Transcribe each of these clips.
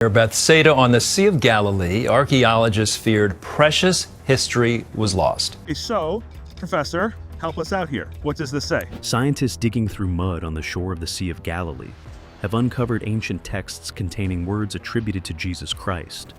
Near Bethsaida on the Sea of Galilee, archaeologists feared precious history was lost. So, Professor, help us out here. What does this say? Scientists digging through mud on the shore of the Sea of Galilee have uncovered ancient texts containing words attributed to Jesus Christ,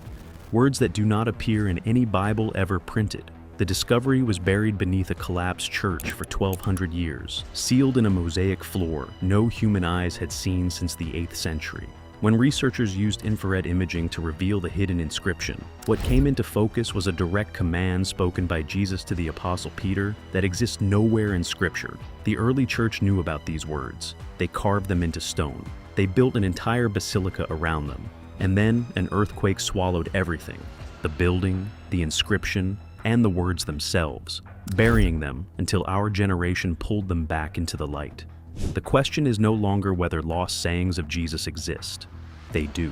words that do not appear in any Bible ever printed. The discovery was buried beneath a collapsed church for 1,200 years, sealed in a mosaic floor no human eyes had seen since the 8th century. When researchers used infrared imaging to reveal the hidden inscription, what came into focus was a direct command spoken by Jesus to the Apostle Peter that exists nowhere in Scripture. The early church knew about these words. They carved them into stone. They built an entire basilica around them. And then an earthquake swallowed everything: the building, the inscription, and the words themselves, burying them until our generation pulled them back into the light. The question is no longer whether lost sayings of Jesus exist. They do.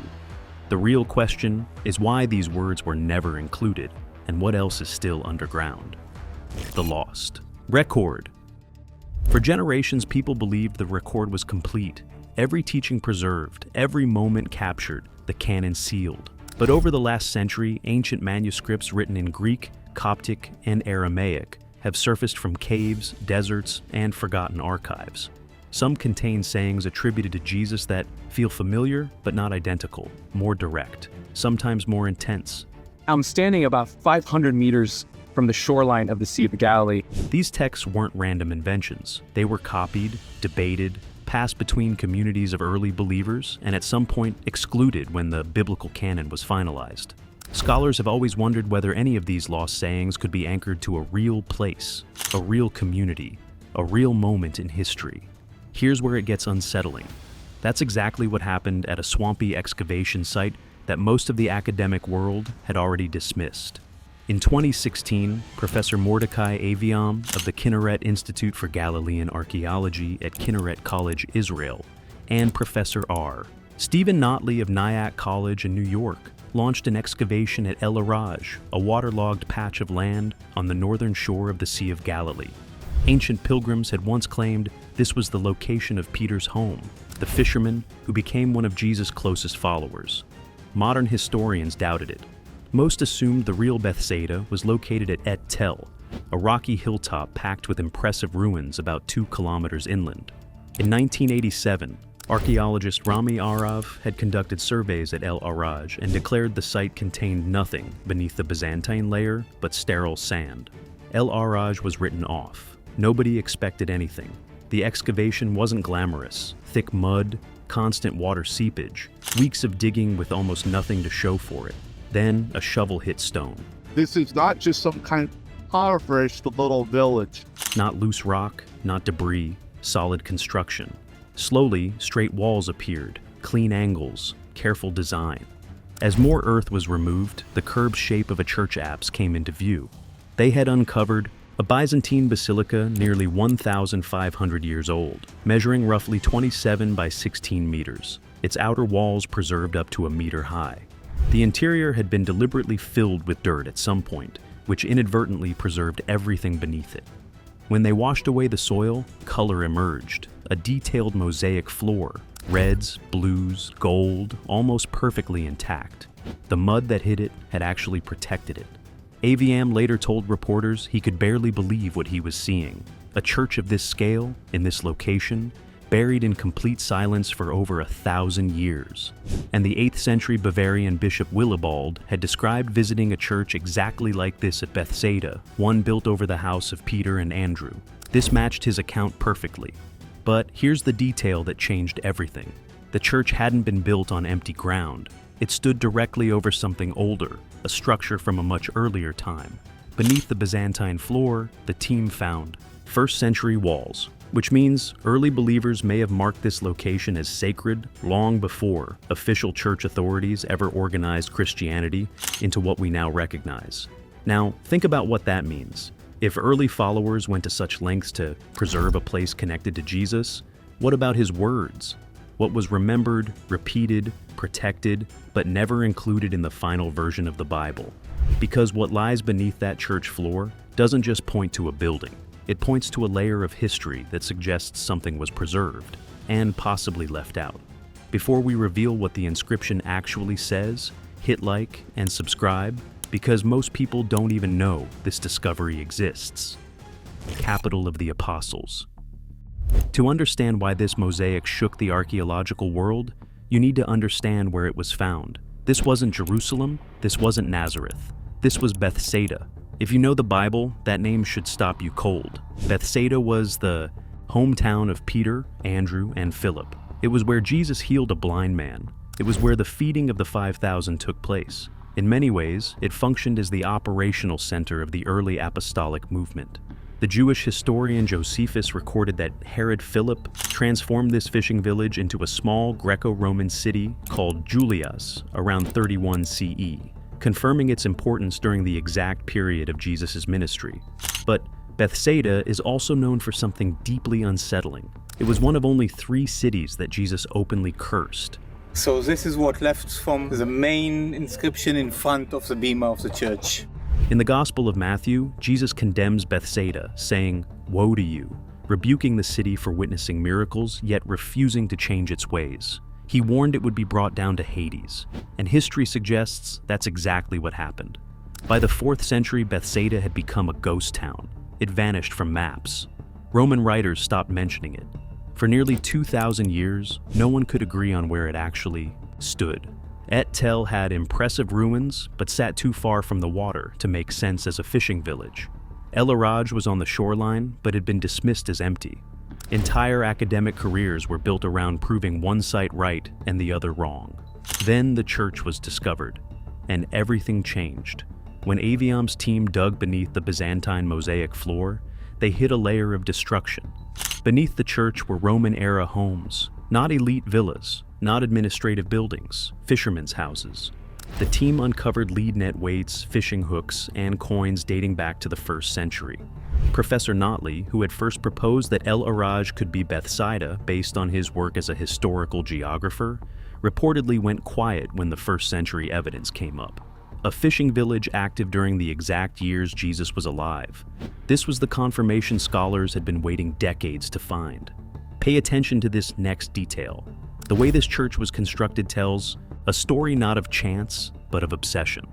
The real question is why these words were never included and what else is still underground. The lost record. For generations, people believed the record was complete, every teaching preserved, every moment captured, the canon sealed. But over the last century, ancient manuscripts written in Greek, Coptic, and Aramaic have surfaced from caves, deserts, and forgotten archives. Some contain sayings attributed to Jesus that feel familiar but not identical, more direct, sometimes more intense. I'm standing about 500 meters from the shoreline of the Sea of Galilee. These texts weren't random inventions. They were copied, debated, passed between communities of early believers, and at some point excluded when the biblical canon was finalized. Scholars have always wondered whether any of these lost sayings could be anchored to a real place, a real community, a real moment in history. Here's where it gets unsettling. That's exactly what happened at a swampy excavation site that most of the academic world had already dismissed. In 2016, Professor Mordecai Aviam of the Kinneret Institute for Galilean Archaeology at Kinneret College, Israel, and Professor R. Stephen Notley of Nyack College in New York launched an excavation at El-Araj, a waterlogged patch of land on the northern shore of the Sea of Galilee. Ancient pilgrims had once claimed this was the location of Peter's home, the fisherman who became one of Jesus' closest followers. Modern historians doubted it. Most assumed the real Bethsaida was located at Et Tel, a rocky hilltop packed with impressive ruins about 2 kilometers inland. In 1987, archaeologist Rami Arav had conducted surveys at El-Araj and declared the site contained nothing beneath the Byzantine layer but sterile sand. El-Araj was written off. Nobody expected anything. The excavation wasn't glamorous: thick mud, constant water seepage, weeks of digging with almost nothing to show for it. Then a shovel hit stone. This is not just some kind of impoverished little village. Not loose rock, not debris, solid construction. Slowly, straight walls appeared, clean angles, careful design. As more earth was removed, the curved shape of a church apse came into view. They had uncovered a Byzantine basilica nearly 1,500 years old, measuring roughly 27 by 16 meters, its outer walls preserved up to a meter high. The interior had been deliberately filled with dirt at some point, which inadvertently preserved everything beneath it. When they washed away the soil, color emerged, a detailed mosaic floor, reds, blues, gold, almost perfectly intact. The mud that hid it had actually protected it. Aviam later told reporters he could barely believe what he was seeing. A church of this scale, in this location, buried in complete silence for over 1,000 years. And the 8th century Bavarian Bishop Willibald had described visiting a church exactly like this at Bethsaida, one built over the house of Peter and Andrew. This matched his account perfectly. But here's the detail that changed everything. The church hadn't been built on empty ground. It stood directly over something older, a structure from a much earlier time. Beneath the Byzantine floor, the team found 1st century walls, which means early believers may have marked this location as sacred long before official church authorities ever organized Christianity into what we now recognize. Now, think about what that means. If early followers went to such lengths to preserve a place connected to Jesus, what about his words? What was remembered, repeated, protected, but never included in the final version of the Bible? Because what lies beneath that church floor doesn't just point to a building. It points to a layer of history that suggests something was preserved, and possibly left out. Before we reveal what the inscription actually says, hit like and subscribe, because most people don't even know this discovery exists. Capital of the Apostles. To understand why this mosaic shook the archaeological world, you need to understand where it was found. This wasn't Jerusalem, this wasn't Nazareth. This was Bethsaida. If you know the Bible, that name should stop you cold. Bethsaida was the hometown of Peter, Andrew, and Philip. It was where Jesus healed a blind man. It was where the feeding of the 5,000 took place. In many ways, it functioned as the operational center of the early apostolic movement. The Jewish historian Josephus recorded that Herod Philip transformed this fishing village into a small Greco-Roman city called Julias around 31 CE, confirming its importance during the exact period of Jesus' ministry. But Bethsaida is also known for something deeply unsettling. It was one of only 3 cities that Jesus openly cursed. So this is what left from the main inscription in front of the bema of the church. In the Gospel of Matthew, Jesus condemns Bethsaida, saying, "Woe to you," rebuking the city for witnessing miracles, yet refusing to change its ways. He warned it would be brought down to Hades, and history suggests that's exactly what happened. By the 4th century, Bethsaida had become a ghost town. It vanished from maps. Roman writers stopped mentioning it. For nearly 2,000 years, no one could agree on where it actually stood. Et Tel had impressive ruins, but sat too far from the water to make sense as a fishing village. El-Araj was on the shoreline, but had been dismissed as empty. Entire academic careers were built around proving one site right and the other wrong. Then the church was discovered, and everything changed. When Aviam's team dug beneath the Byzantine mosaic floor, they hit a layer of destruction. Beneath the church were Roman-era homes, not elite villas, not administrative buildings, fishermen's houses. The team uncovered lead net weights, fishing hooks, and coins dating back to the 1st century. Professor Notley, who had first proposed that El-Araj could be Bethsaida based on his work as a historical geographer, reportedly went quiet when the 1st century evidence came up. A fishing village active during the exact years Jesus was alive. This was the confirmation scholars had been waiting decades to find. Pay attention to this next detail. The way this church was constructed tells a story not of chance, but of obsession.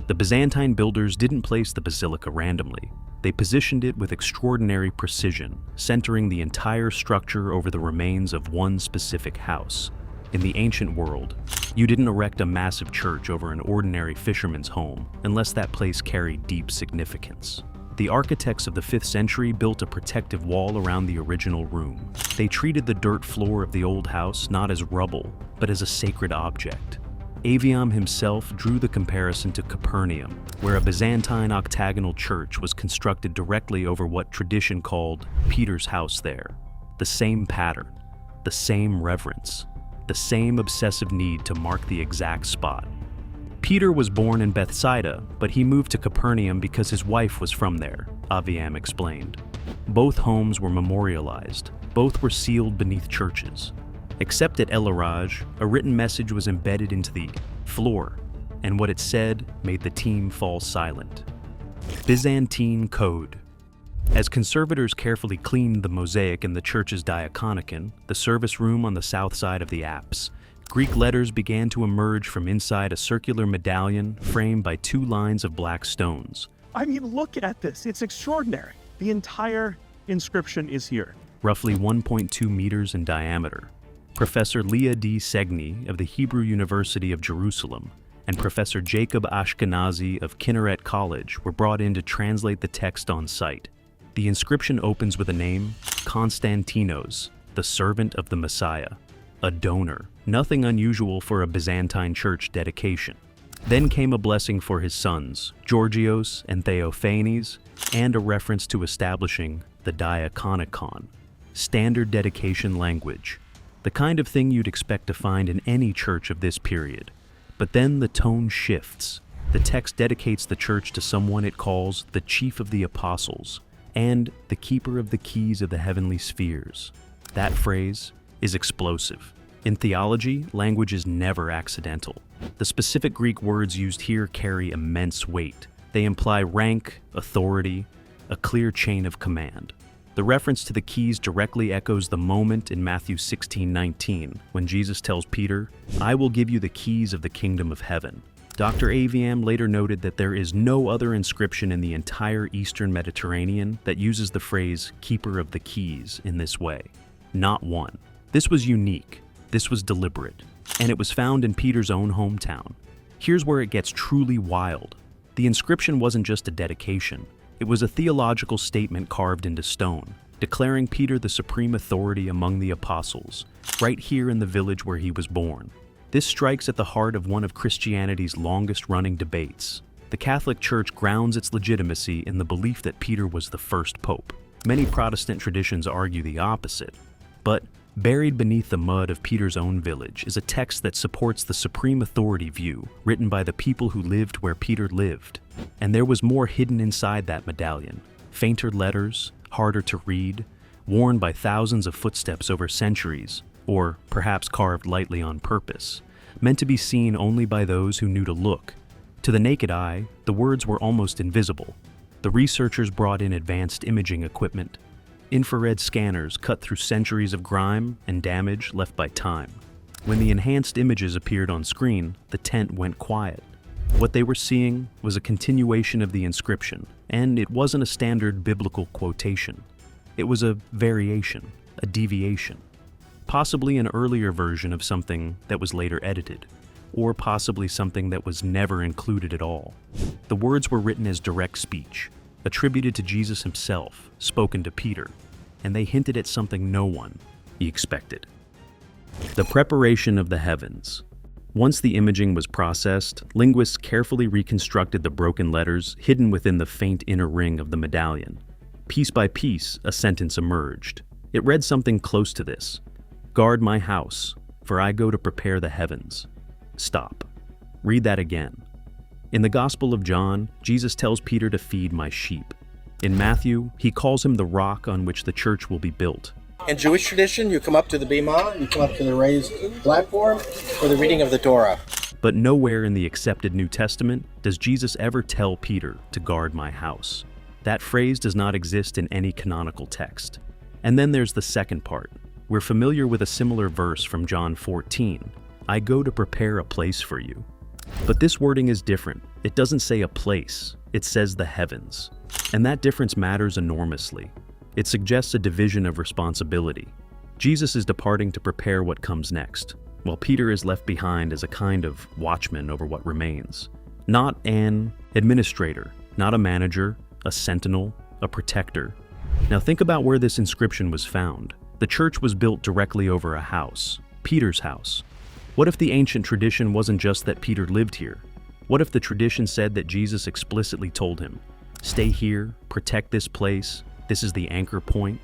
The Byzantine builders didn't place the basilica randomly. They positioned it with extraordinary precision, centering the entire structure over the remains of one specific house. In the ancient world, you didn't erect a massive church over an ordinary fisherman's home unless that place carried deep significance. The architects of the 5th century built a protective wall around the original room. They treated the dirt floor of the old house not as rubble, but as a sacred object. Aviam himself drew the comparison to Capernaum, where a Byzantine octagonal church was constructed directly over what tradition called Peter's house there. The same pattern, the same reverence, the same obsessive need to mark the exact spot. Peter was born in Bethsaida, but he moved to Capernaum because his wife was from there, Aviam explained. Both homes were memorialized. Both were sealed beneath churches. Except at El-Araj, a written message was embedded into the floor, and what it said made the team fall silent. Byzantine Code. As conservators carefully cleaned the mosaic in the church's diaconicon, the service room on the south side of the apse, Greek letters began to emerge from inside a circular medallion framed by 2 lines of black stones. I mean, look at this. It's extraordinary. The entire inscription is here. Roughly 1.2 meters in diameter. Professor Leah D. Segni of the Hebrew University of Jerusalem and Professor Jacob Ashkenazi of Kinneret College were brought in to translate the text on site. The inscription opens with a name, Konstantinos, the servant of the Messiah, a donor, nothing unusual for a Byzantine church dedication. Then came a blessing for his sons, Georgios and Theophanes, and a reference to establishing the diaconicon, standard dedication language, the kind of thing you'd expect to find in any church of this period. But then the tone shifts. The text dedicates the church to someone it calls the Chief of the Apostles and the Keeper of the Keys of the Heavenly Spheres. That phrase is explosive. In theology, language is never accidental. The specific Greek words used here carry immense weight. They imply rank, authority, a clear chain of command. The reference to the keys directly echoes the moment in Matthew 16:19 when Jesus tells Peter, "I will give you the keys of the kingdom of heaven." Dr. Aviam later noted that there is no other inscription in the entire Eastern Mediterranean that uses the phrase "keeper of the keys" in this way. Not one. This was unique, this was deliberate, and it was found in Peter's own hometown. Here's where it gets truly wild. The inscription wasn't just a dedication, it was a theological statement carved into stone, declaring Peter the supreme authority among the apostles, right here in the village where he was born. This strikes at the heart of one of Christianity's longest-running debates. The Catholic Church grounds its legitimacy in the belief that Peter was the first pope. Many Protestant traditions argue the opposite. But buried beneath the mud of Peter's own village is a text that supports the supreme authority view, written by the people who lived where Peter lived. And there was more hidden inside that medallion. Fainter letters, harder to read, worn by thousands of footsteps over centuries, or perhaps carved lightly on purpose, meant to be seen only by those who knew to look. To the naked eye, the words were almost invisible. The researchers brought in advanced imaging equipment. Infrared scanners cut through centuries of grime and damage left by time. When the enhanced images appeared on screen, the tent went quiet. What they were seeing was a continuation of the inscription, and it wasn't a standard biblical quotation. It was a variation, a deviation. Possibly an earlier version of something that was later edited, or possibly something that was never included at all. The words were written as direct speech, attributed to Jesus himself, spoken to Peter, and they hinted at something no one expected. The preparation of the heavens. Once the imaging was processed, linguists carefully reconstructed the broken letters hidden within the faint inner ring of the medallion. Piece by piece, a sentence emerged. It read something close to this: "Guard my house, for I go to prepare the heavens." Stop. Read that again. In the Gospel of John, Jesus tells Peter to feed my sheep. In Matthew, he calls him the rock on which the church will be built. In Jewish tradition, you come up to the bima, you come up to the raised platform for the reading of the Torah. But nowhere in the accepted New Testament does Jesus ever tell Peter to guard my house. That phrase does not exist in any canonical text. And then there's the second part. We're familiar with a similar verse from John 14. "I go to prepare a place for you." But this wording is different. It doesn't say a place, it says the heavens. And that difference matters enormously. It suggests a division of responsibility. Jesus is departing to prepare what comes next, while Peter is left behind as a kind of watchman over what remains. Not an administrator, not a manager, a sentinel, a protector. Now think about where this inscription was found. The church was built directly over a house, Peter's house. What if the ancient tradition wasn't just that Peter lived here? What if the tradition said that Jesus explicitly told him, "Stay here, protect this place, this is the anchor point"?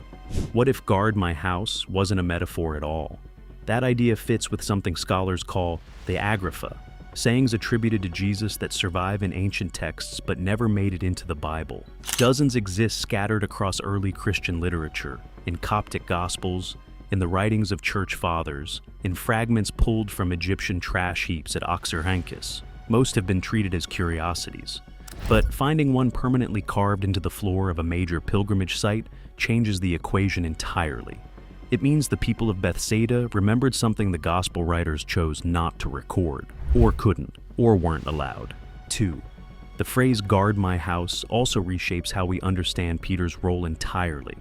What if "guard my house" wasn't a metaphor at all? That idea fits with something scholars call the agrapha, sayings attributed to Jesus that survive in ancient texts but never made it into the Bible. Dozens exist scattered across early Christian literature, in Coptic Gospels, in the writings of church fathers, in fragments pulled from Egyptian trash heaps at Oxyrhynchus. Most have been treated as curiosities. But finding one permanently carved into the floor of a major pilgrimage site changes the equation entirely. It means the people of Bethsaida remembered something the gospel writers chose not to record, or couldn't, or weren't allowed. 2. The phrase "guard my house" also reshapes how we understand Peter's role entirely.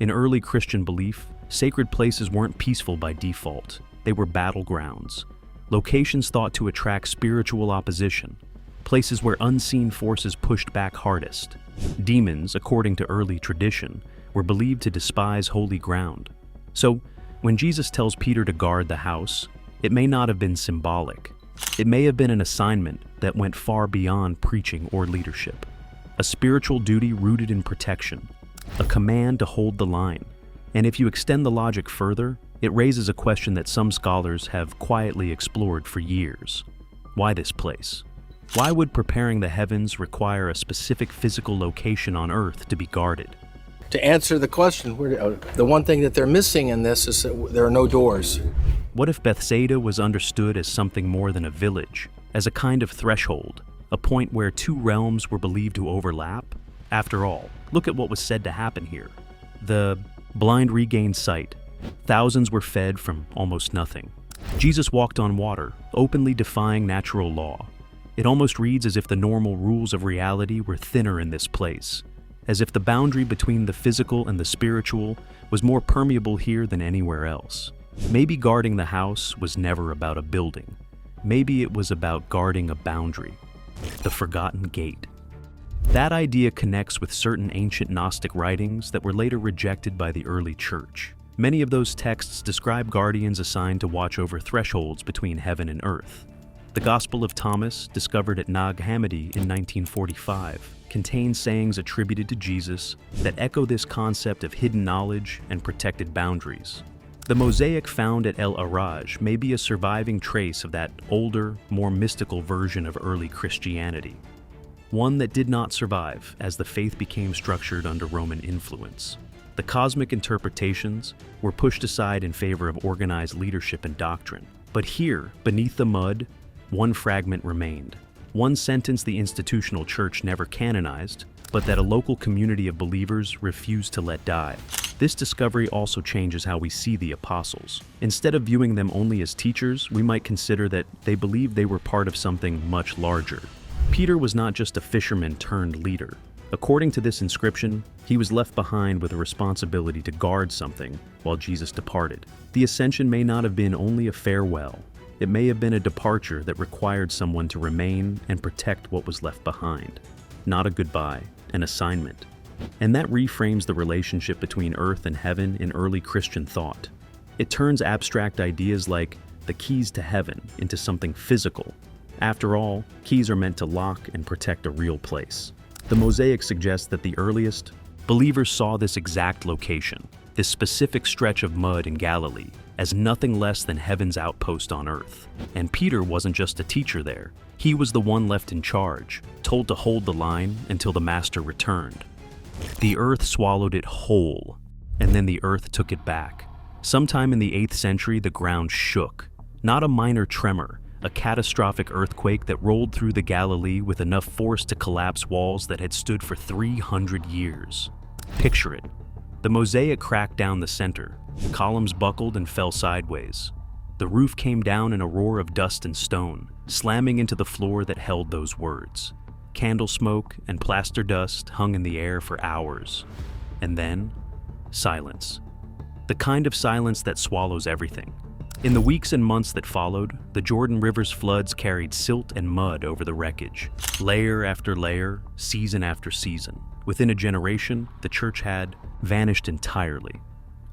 In early Christian belief, sacred places weren't peaceful by default. They were battlegrounds, locations thought to attract spiritual opposition, places where unseen forces pushed back hardest. Demons, according to early tradition, were believed to despise holy ground. So, when Jesus tells Peter to guard the house, it may not have been symbolic. It may have been an assignment that went far beyond preaching or leadership. A spiritual duty rooted in protection, a command to hold the line. And if you extend the logic further, it raises a question that some scholars have quietly explored for years. Why this place? Why would preparing the heavens require a specific physical location on earth to be guarded? To answer the question, the one thing that they're missing in this is that there are no doors. What if Bethsaida was understood as something more than a village, as a kind of threshold, a point where two realms were believed to overlap? After all, look at what was said to happen here. The blind regained sight. Thousands were fed from almost nothing. Jesus walked on water, openly defying natural law. It almost reads as if the normal rules of reality were thinner in this place, as if the boundary between the physical and the spiritual was more permeable here than anywhere else. Maybe guarding the house was never about a building. Maybe it was about guarding a boundary, the forgotten gate. That idea connects with certain ancient Gnostic writings that were later rejected by the early church. Many of those texts describe guardians assigned to watch over thresholds between heaven and earth. The Gospel of Thomas, discovered at Nag Hammadi in 1945, contains sayings attributed to Jesus that echo this concept of hidden knowledge and protected boundaries. The mosaic found at El-Araj may be a surviving trace of that older, more mystical version of early Christianity. One that did not survive as the faith became structured under Roman influence. The cosmic interpretations were pushed aside in favor of organized leadership and doctrine. But here, beneath the mud, one fragment remained. One sentence the institutional church never canonized, but that a local community of believers refused to let die. This discovery also changes how we see the apostles. Instead of viewing them only as teachers, we might consider that they believed they were part of something much larger. Peter was not just a fisherman turned leader. According to this inscription, he was left behind with a responsibility to guard something while Jesus departed. The ascension may not have been only a farewell. It may have been a departure that required someone to remain and protect what was left behind. Not a goodbye, an assignment. And that reframes the relationship between earth and heaven in early Christian thought. It turns abstract ideas like the keys to heaven into something physical. After all, keys are meant to lock and protect a real place. The mosaic suggests that the earliest believers saw this exact location, this specific stretch of mud in Galilee, as nothing less than heaven's outpost on earth. And Peter wasn't just a teacher there. He was the one left in charge, told to hold the line until the master returned. The earth swallowed it whole, and then the earth took it back. Sometime in the 8th century, the ground shook. Not a minor tremor, a catastrophic earthquake that rolled through the Galilee with enough force to collapse walls that had stood for 300 years. Picture it. The mosaic cracked down the center. Columns buckled and fell sideways. The roof came down in a roar of dust and stone, slamming into the floor that held those words. Candle smoke and plaster dust hung in the air for hours. And then, silence. The kind of silence that swallows everything. In the weeks and months that followed, the Jordan River's floods carried silt and mud over the wreckage. Layer after layer, season after season. Within a generation, the church had vanished entirely.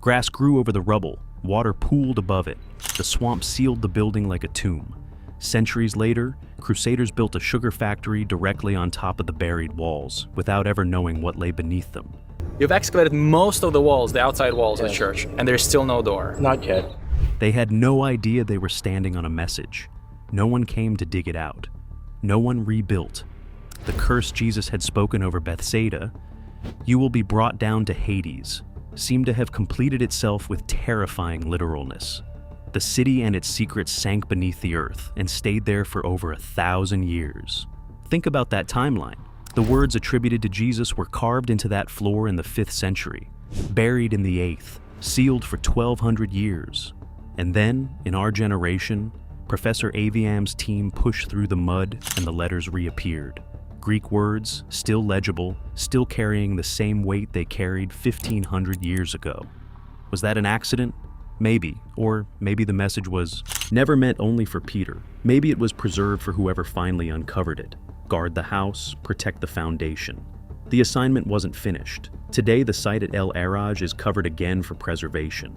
Grass grew over the rubble, water pooled above it. The swamp sealed the building like a tomb. Centuries later, crusaders built a sugar factory directly on top of the buried walls, without ever knowing what lay beneath them. You've excavated most of the walls, the outside walls of the church, and there's still no door. Not yet. They had no idea they were standing on a message. No one came to dig it out. No one rebuilt. The curse Jesus had spoken over Bethsaida, "You will be brought down to Hades," seemed to have completed itself with terrifying literalness. The city and its secrets sank beneath the earth and stayed there for over 1,000 years. Think about that timeline. The words attributed to Jesus were carved into that floor in the 5th century, buried in the 8th, sealed for 1,200 years. And then, in our generation, Professor Aviam's team pushed through the mud and the letters reappeared. Greek words, still legible, still carrying the same weight they carried 1,500 years ago. Was that an accident? Maybe. Or maybe the message was never meant only for Peter. Maybe it was preserved for whoever finally uncovered it. Guard the house, protect the foundation. The assignment wasn't finished. Today, the site at El-Araj is covered again for preservation.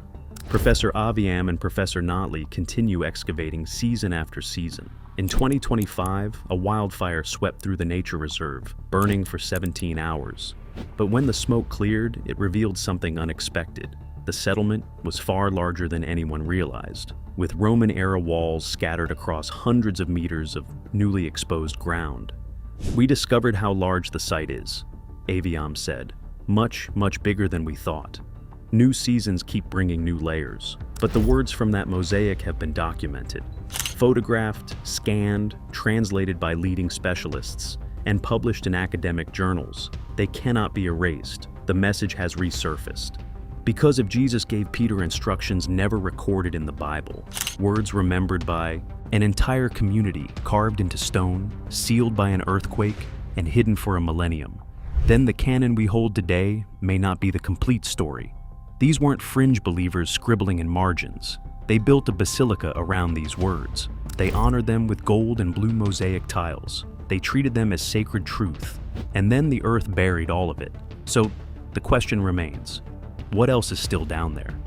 Professor Aviam and Professor Notley continue excavating season after season. In 2025, a wildfire swept through the nature reserve, burning for 17 hours. But when the smoke cleared, it revealed something unexpected. The settlement was far larger than anyone realized, with Roman-era walls scattered across hundreds of meters of newly exposed ground. "We discovered how large the site is," Aviam said. "Much, much bigger than we thought. New seasons keep bringing new layers, but the words from that mosaic have been documented, photographed, scanned, translated by leading specialists, and published in academic journals. They cannot be erased. the message has resurfaced. Because if Jesus gave Peter instructions never recorded in the Bible, words remembered by an entire community carved into stone, sealed by an earthquake, and hidden for a millennium, then the canon we hold today may not be the complete story. These weren't fringe believers scribbling in margins. They built a basilica around these words. They honored them with gold and blue mosaic tiles. They treated them as sacred truth. And then the earth buried all of it. So the question remains, what else is still down there?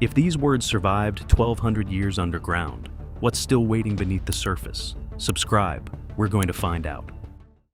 If these words survived 1,200 years underground, what's still waiting beneath the surface? Subscribe, we're going to find out.